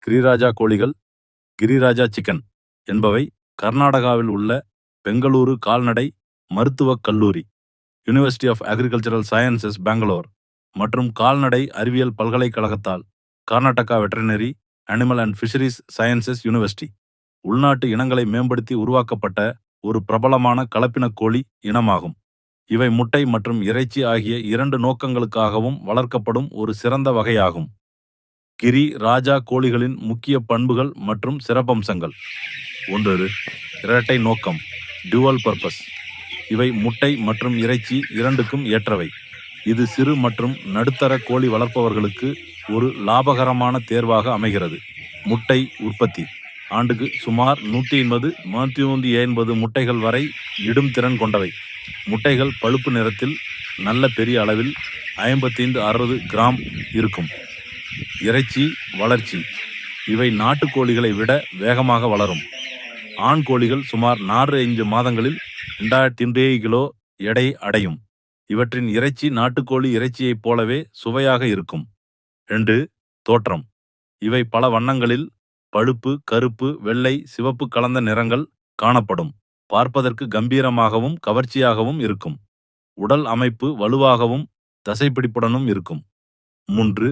கிரிராஜா கோழிகள், கிரிராஜா சிக்கன் என்பவை கர்நாடகாவில் உள்ள பெங்களூரு கால்நடை மருத்துவக் கல்லூரி, university of agricultural sciences Bangalore மற்றும் கால்நடை அறிவியல் பல்கலைக்கழகத்தால் Karnataka veterinary animal and fisheries sciences university உள்நாட்டு இனங்களை மேம்படுத்தி உருவாக்கப்பட்ட ஒரு பிரபலமான கலப்பின கோழி இனமாகும். இவை முட்டை மற்றும் இறைச்சி ஆகிய 2 நோக்கங்களுக்காகவும் வளர்க்கப்படும் ஒரு சிறந்த வகையாகும். கிரி ராஜா கோழிகளின் முக்கிய பண்புகள் மற்றும் சிறப்பம்சங்கள். 1. இரட்டை நோக்கம், டியூவல் பர்பஸ். இவை முட்டை மற்றும் இறைச்சி இரண்டுக்கும் ஏற்றவை. இது சிறு மற்றும் நடுத்தர கோழி வளர்ப்பவர்களுக்கு ஒரு லாபகரமான தேர்வாக அமைகிறது. முட்டை உற்பத்தி ஆண்டுக்கு சுமார் 180-180 முட்டைகள் வரை இடும் திறன் கொண்டவை. முட்டைகள் பழுப்பு நிறத்தில் நல்ல பெரிய அளவில் 55-60 கிராம் இருக்கும். இறைச்சி வளர்ச்சி இவை நாட்டுக்கோழிகளை விட வேகமாக வளரும். ஆண் கோழிகள் சுமார் 4-5 மாதங்களில் 2000 கிலோ எடை அடையும். இவற்றின் இறைச்சி நாட்டுக்கோழி இறைச்சியைப் போலவே சுவையாக இருக்கும். 2. தோற்றம் இவை பல வண்ணங்களில் பழுப்பு, கருப்பு, வெள்ளை, சிவப்பு கலந்த நிறங்கள் காணப்படும். பார்ப்பதற்கு கம்பீரமாகவும் கவர்ச்சியாகவும் இருக்கும். உடல் அமைப்பு வலுவாகவும் தசைப்பிடிப்புடனும் இருக்கும். 3.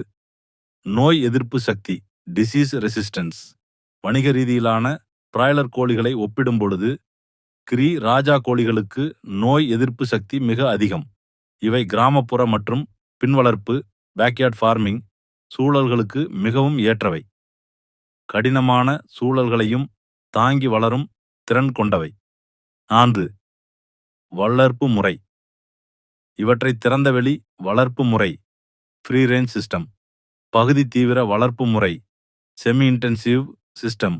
நோய் எதிர்ப்பு சக்தி, டிசீஸ் ரெசிஸ்டன்ஸ். வணிக ரீதியிலான பிராய்லர் கோழிகளை ஒப்பிடும் பொழுது கிரி ராஜா கோழிகளுக்கு நோய் எதிர்ப்பு சக்தி மிக அதிகம். இவை கிராமப்புற மற்றும் பின்வளர்ப்பு பேக்யார்ட் ஃபார்மிங் சூழல்களுக்கு மிகவும் ஏற்றவை. கடினமான சூழல்களையும் தாங்கி வளரும் திறன் கொண்டவை. 4. வளர்ப்பு முறை இவற்றை திறந்தவெளி வளர்ப்பு முறை, ஃப்ரீ ரேஞ்ச் சிஸ்டம், பகுதி தீவிர வளர்ப்பு முறை, செமி இன்டென்சிவ் சிஸ்டம்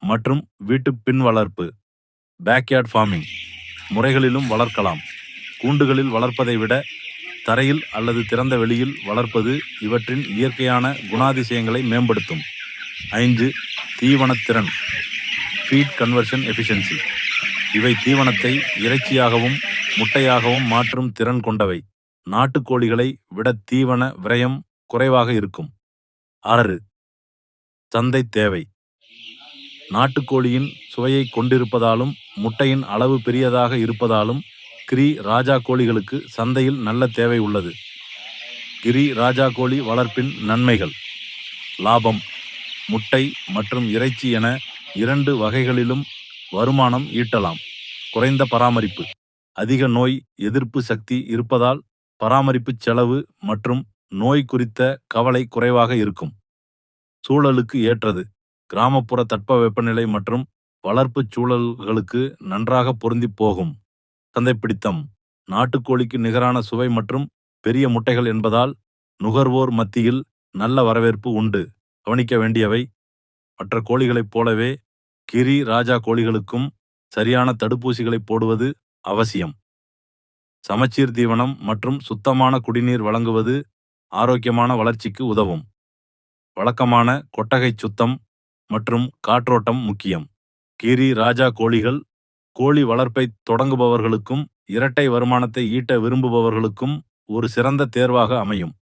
மற்றும் வீட்டு பின் வளர்ப்பு பேக்யார்ட் ஃபார்மிங் முறைகளிலும் வளர்க்கலாம். கூண்டுகளில் வளர்ப்பதை விட தரையில் அல்லது திறந்த வெளியில் வளர்ப்பது இவற்றின் இயற்கையான குணாதிசயங்களை மேம்படுத்தும். 5. தீவனத்திறன், ஃபீட் கன்வர்ஷன் எஃபிஷியன்சி. இவை தீவனத்தை இறைச்சியாகவும் முட்டையாகவும் மாற்றும் திறன் கொண்டவை. நாட்டுக்கோழிகளை விட தீவன விரயம் குறைவாக இருக்கும். 6. சந்தை தேவை நாட்டுக்கோழியின் சுவையை கொண்டிருப்பதாலும் முட்டையின் அளவு பெரியதாக இருப்பதாலும் கிரி ராஜா கோழிகளுக்கு சந்தையில் நல்ல தேவை உள்ளது. கிரி ராஜா கோழி வளர்ப்பின் நன்மைகள். லாபம், முட்டை மற்றும் இறைச்சி என 2 வகைகளிலும் வருமானம் ஈட்டலாம். குறைந்த பராமரிப்பு, அதிக நோய் எதிர்ப்பு சக்தி இருப்பதால் பராமரிப்பு செலவு மற்றும் நோய் குறித்த கவலை குறைவாக இருக்கும். சூழலுக்கு ஏற்றது, கிராமப்புற தட்பவெப்பநிலை மற்றும் வளர்ப்பு சூழல்களுக்கு நன்றாக பொருந்தி போகும். சந்தைப்பிடித்தம் நாட்டுக்கோழிக்கு நிகரான சுவை மற்றும் பெரிய முட்டைகள் என்பதால் நுகர்வோர் மத்தியில் நல்ல வரவேற்பு உண்டு. கவனிக்க வேண்டியவை: மற்ற கோழிகளைப் போலவே கிரி ராஜா கோழிகளுக்கும் சரியான தடுப்பூசிகளை போடுவது அவசியம். சமச்சீர் தீவனம் மற்றும் சுத்தமான குடிநீர் வழங்குவது ஆரோக்கியமான வளர்ச்சிக்கு உதவும். வழக்கமான கொட்டகை சுத்தம் மற்றும் காற்றோட்டம் முக்கியம். கிரி ராஜா கோழிகள் கோழி வளர்ப்பை தொடங்குபவர்களுக்கும் இரட்டை வருமானத்தை ஈட்ட விரும்புபவர்களுக்கும் ஒரு சிறந்த தேர்வாக அமையும்.